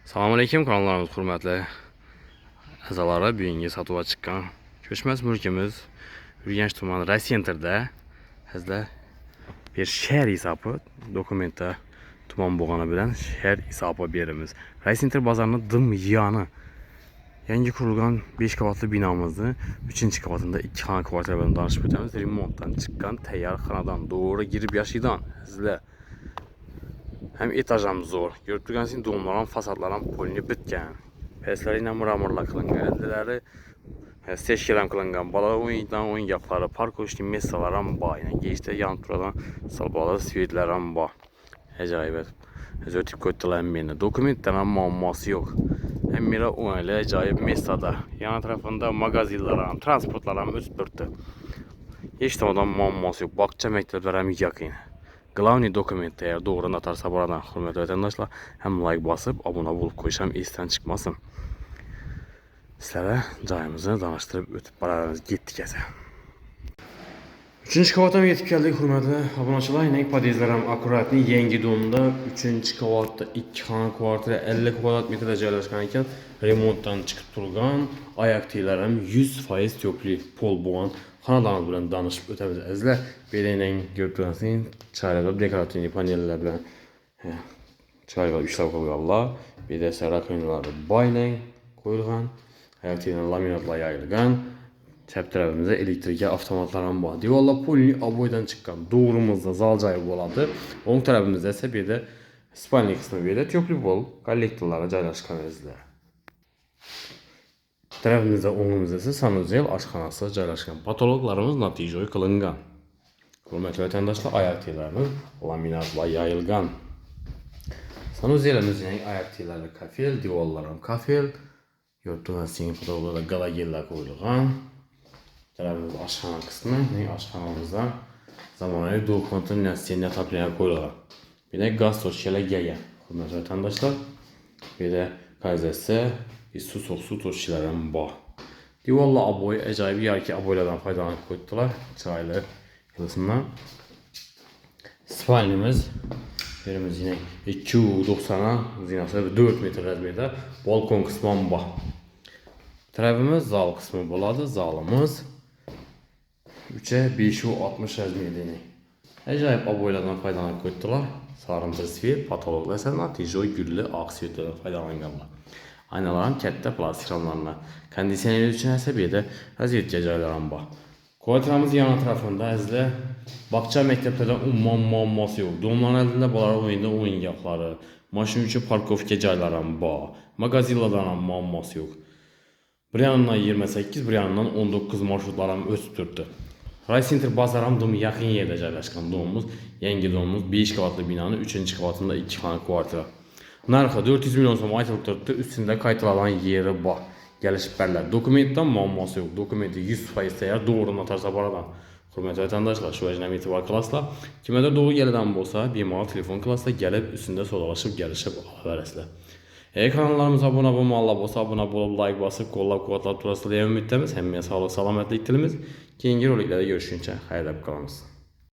Selamünaleyküm kanallarımız hürmetli əzalara. Bugünkü satığa çıxan köçməz mülkümüz Ürgənç tumanı Raysenterdə həzlə bir şəhər hesabı dokumentdə tuman boğana bilən şəhər hesabı birimiz. Raysenter bazarının dım yanı yeni kurulgan 5 qavatlı binamızdı. 3-cü qavatında 2 xana kvartal bölümü danışıb ötəmiz. Remontdan çıxan təyyarxanadan doğru girib yaşaydan həzlə hem etajam zor. Gördüğünüz doğumların, fasadların polini bitken. Peslerine mramorla kılıngan. Eldileri seçkilen kılıngan. Bala oyun yapları, park uçtu mesaların bağ. Yani geçte yan turadan salbalı sivitlerin bağ. Acayip. Ötüp koydular beni. Dokumentlerin muamması yok. Hem bir öyle acayip mesada. Yan tarafında magazinlerin, transportların üstbürtü. Hiç de ondan muamması yok. Bakça mekteplerim yakın. Главный dokument eğer doğru atarsa buradan hürmetli vatandaşlar hem like basıp abone olup koysam isten çıkmasın. Sizlere cayımızı danıştırıp ötüp baralarımız gitti kese. 3-cü kavatam yetip geldik hürmetli abonaçılar. Yine podezlerim akuratni yengi donunda 3-cü kavatta 2 xana kvartira 50 kvadrat metrede yerleşken iken remonttan çıkıp turgan ayak tiylerim 100% töplü pol boğan xanalarımız bilen danışıp ötemiz əzlər. Beləylə gördüğünüz çaylağı dekorativli panellər bilen çaylağı 3 lavqalar. Bir də sərak oyunları bayla qoyulğan, ayak tiylə laminatla yayılğan. Çəp tərəfimizdə elektrikli avtomatların var. Divarlar polini aboydan çıxan. Doğrumuzda zal cayı boladı. Onun tərəfimizdə isə bir də spalni qismi belə töplü bol kollektorlara caylaşqan əzlər. Tərəfimizdə onumuzda isə sanuzel aşxanası caylaşqan. Patologlarımız natijoy qılınğan. Hürmetli vatandaşlar ayak tiylərimiz laminatla yayılğan. Sanuzelimizin ayak tiylərlə kafel, divarlarım kafel. Gördüğünüz gibi patologlarda qalagellər qoyulğan. Tərəfimiz aşxana qismi. Aşxanamızda zamanayı doğu konteyner steniya taplayana qoyulğan. Bir də qaz toşkələ gəyə. Hürmetli vatandaşlar. Bir də kayzəsə su soğuk su toşkilərin bağ. Divarla aboy, acayip yarki aboylardan faydalanıp koydular. Çaylı yılısından. Spalnimiz birimiz yine 290'a zinası 4 metre rəzməydə balkon kısmı bağ. Tərəfimiz zal kısmı buladı. Zalımız 3'e 5'e 60 rəzməydə. Acayip aboylardan faydalanıp koydular. Sarımtı svet, patologlar ise natijoy güllü ağ svetlerden faydalanırlar. Aynaların kətdə plastik ramlarına, kondisioner üçün isə bir də vəziyyət gecələrin bax. Kvartiramız yan tarafında əzlə Bakça məktəblərdə umman muamması yox. Doğumların əlində bunların oyunda oyun yapları, maşın üçün parkovka cayların bax, magazinlardan muamması yox. Bir yanından 28, bir yanından 19 marşrutlarım ötürdü. Raysenter bazaramdım yaxın yerdə caylaşqan doğumumuz, yengi doğumumuz 5 qavatlı binanın 3-cü qavatında 2 xana kvartira. Narxı 400 milyon som aytılıbdır. Üstündə qaytılanan yeri var. Gəlişib bərlər. Dokumentdən muamması yox. Dokumenti 100% təyər doğru atarsa baradan. Hürmetli vatandaşlar, şu əcnəmi etibar klasla. Kimə də doğru gələn bolsa, bemal telefon klasla gəlib üstündə sodalaşıb gəlişib alıverəsilər. Eğer kanallarımıza abone olmalı olsa abone olup like basıp qollab quvvatlab turasılı ümidləmiz. Həmməyə sağlıq, salamətlік dilimiz. Keyingi roliklərdə görüşüncə xeyirlə qalınız.